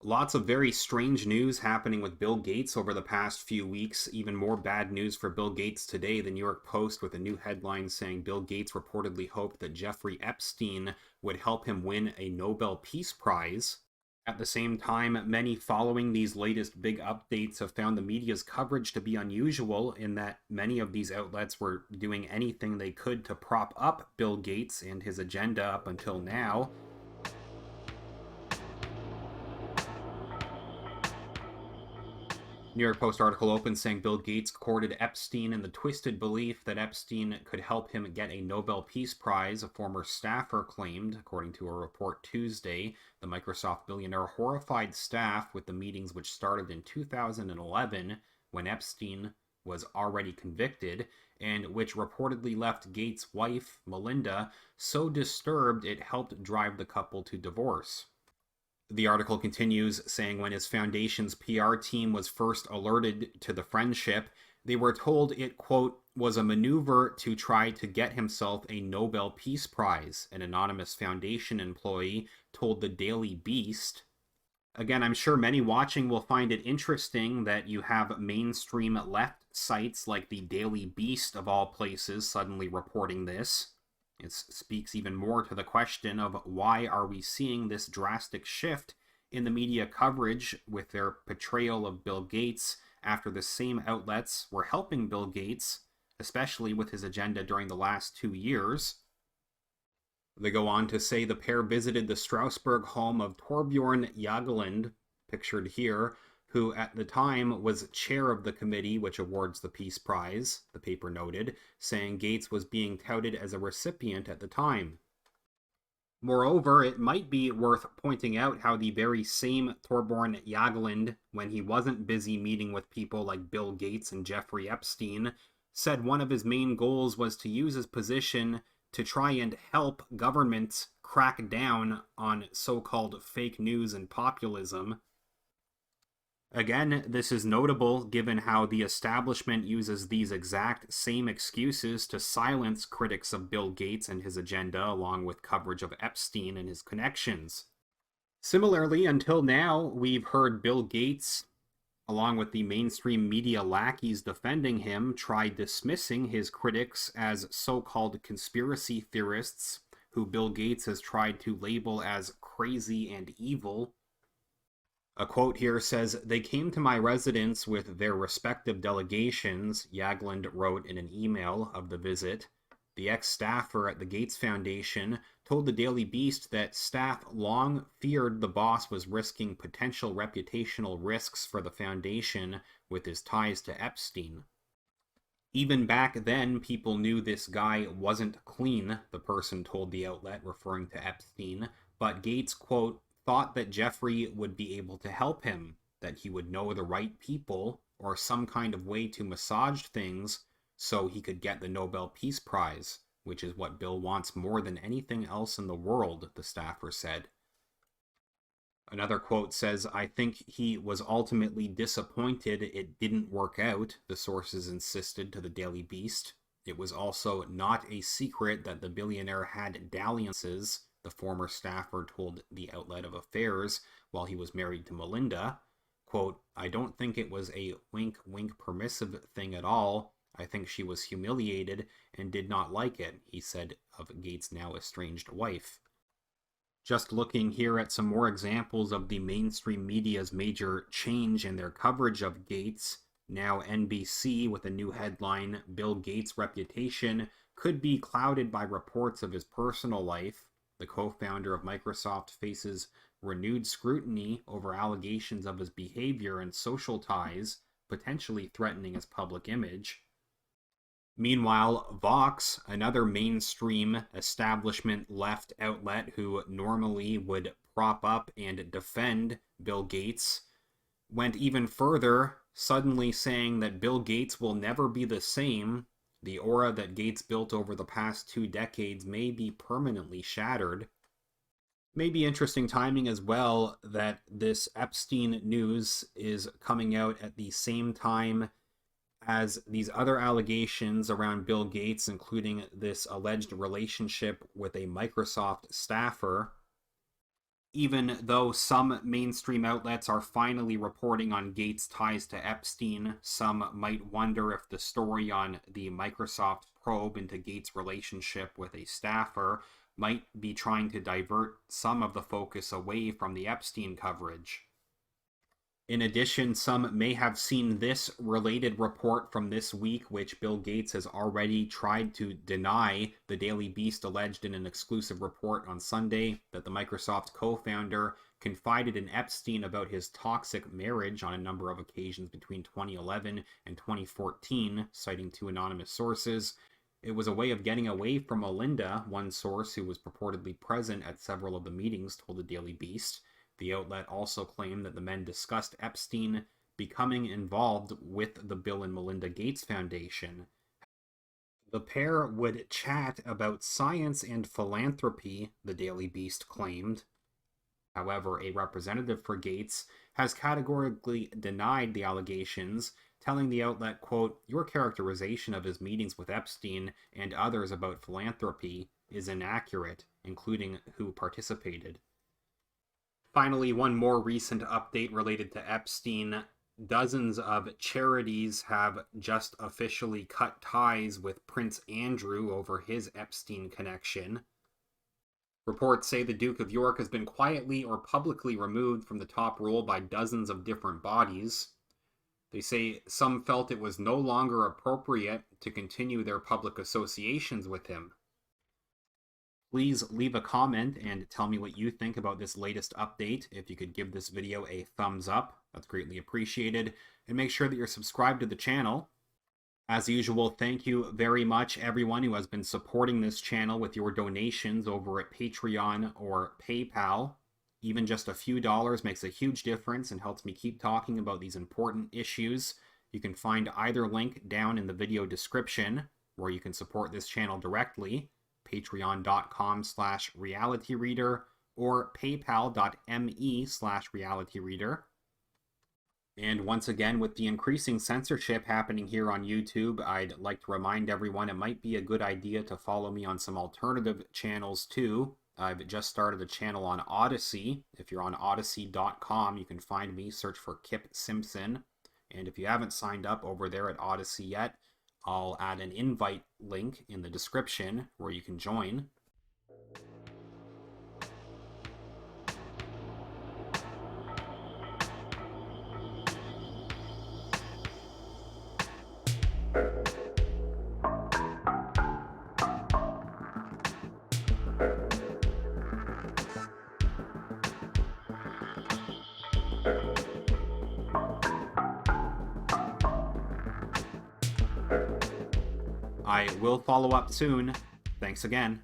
Lots of very strange news happening with Bill Gates over the past few weeks. Even more bad news for Bill Gates today. The New York Post with a new headline saying Bill Gates reportedly hoped that Jeffrey Epstein would help him win a Nobel Peace Prize. At the same time, many following these latest big updates have found the media's coverage to be unusual in that many of these outlets were doing anything they could to prop up Bill Gates and his agenda up until now. New York Post article opens saying Bill Gates courted Epstein in the twisted belief that Epstein could help him get a Nobel Peace Prize, a former staffer claimed, according to a report Tuesday. The Microsoft billionaire horrified staff with the meetings which started in 2011 when Epstein was already convicted, and which reportedly left Gates' wife, Melinda, so disturbed it helped drive the couple to divorce. The article continues saying when his foundation's PR team was first alerted to the friendship, they were told it, quote, was a maneuver to try to get himself a Nobel Peace Prize, an anonymous foundation employee told the Daily Beast. Again, I'm sure many watching will find it interesting that you have mainstream left sites like the Daily Beast, of all places, suddenly reporting this. It speaks even more to the question of why are we seeing this drastic shift in the media coverage with their portrayal of Bill Gates after the same outlets were helping Bill Gates, especially with his agenda during the last 2 years. They go on to say the pair visited the Strasbourg home of Torbjorn Jagland, pictured here, who at the time was chair of the committee which awards the Peace Prize, the paper noted, saying Gates was being touted as a recipient at the time. Moreover, it might be worth pointing out how the very same Torbjorn Jagland, when he wasn't busy meeting with people like Bill Gates and Jeffrey Epstein, said one of his main goals was to use his position to try and help governments crack down on so-called fake news and populism. Again, this is notable given how the establishment uses these exact same excuses to silence critics of Bill Gates and his agenda, along with coverage of Epstein and his connections. Similarly, until now, we've heard Bill Gates, along with the mainstream media lackeys defending him, try dismissing his critics as so-called conspiracy theorists, who Bill Gates has tried to label as crazy and evil. A quote here says, "They came to my residence with their respective delegations," Jagland wrote in an email of the visit. The ex-staffer at the Gates Foundation told the Daily Beast that staff long feared the boss was risking potential reputational risks for the foundation with his ties to Epstein. Even back then, people knew this guy wasn't clean, the person told the outlet, referring to Epstein, but Gates, quote, thought that Jeffrey would be able to help him, that he would know the right people, or some kind of way to massage things so he could get the Nobel Peace Prize, which is what Bill wants more than anything else in the world, the staffer said. Another quote says, "I think he was ultimately disappointed it didn't work out," the sources insisted to the Daily Beast. It was also not a secret that the billionaire had dalliances, the former staffer told the outlet of Affairs, while he was married to Melinda. Quote, "I don't think it was a wink-wink permissive thing at all. I think she was humiliated and did not like it," he said of Gates' now estranged wife. Just looking here at some more examples of the mainstream media's major change in their coverage of Gates, now NBC with a new headline, "Bill Gates' reputation could be clouded by reports of his personal life." The co-founder of Microsoft faces renewed scrutiny over allegations of his behavior and social ties, potentially threatening his public image. Meanwhile, Vox, another mainstream establishment left outlet who normally would prop up and defend Bill Gates, went even further, suddenly saying that Bill Gates will never be the same. The aura that Gates built over the past 2 decades may be permanently shattered. Maybe interesting timing as well that this Epstein news is coming out at the same time as these other allegations around Bill Gates, including this alleged relationship with a Microsoft staffer. Even though some mainstream outlets are finally reporting on Gates' ties to Epstein, some might wonder if the story on the Microsoft probe into Gates' relationship with a staffer might be trying to divert some of the focus away from the Epstein coverage. In addition, some may have seen this related report from this week, which Bill Gates has already tried to deny. The Daily Beast alleged in an exclusive report on Sunday that the Microsoft co-founder confided in Epstein about his toxic marriage on a number of occasions between 2011 and 2014, citing two anonymous sources. It was a way of getting away from Melinda, one source who was purportedly present at several of the meetings told the Daily Beast. The outlet also claimed that the men discussed Epstein becoming involved with the Bill and Melinda Gates Foundation. The pair would chat about science and philanthropy, the Daily Beast claimed. However, a representative for Gates has categorically denied the allegations, telling the outlet, quote, "Your characterization of his meetings with Epstein and others about philanthropy is inaccurate, including who participated." Finally, one more recent update related to Epstein. Dozens of charities have just officially cut ties with Prince Andrew over his Epstein connection. Reports say the Duke of York has been quietly or publicly removed from the top role by dozens of different bodies. They say some felt it was no longer appropriate to continue their public associations with him. Please leave a comment and tell me what you think about this latest update. If you could give this video a thumbs up, that's greatly appreciated. And make sure that you're subscribed to the channel. As usual, thank you very much everyone who has been supporting this channel with your donations over at Patreon or PayPal. Even just a few dollars makes a huge difference and helps me keep talking about these important issues. You can find either link down in the video description where you can support this channel directly. Patreon.com/realityreader or paypal.me/realityreader. And once again, with the increasing censorship happening here on YouTube, I'd like to remind everyone it might be a good idea to follow me on some alternative channels too. I've just started a channel on Odyssey. If you're on odyssey.com, you can find me, search for Kip Simpson. And if you haven't signed up over there at Odyssey yet, I'll add an invite link in the description where you can join. I will follow up soon. Thanks again.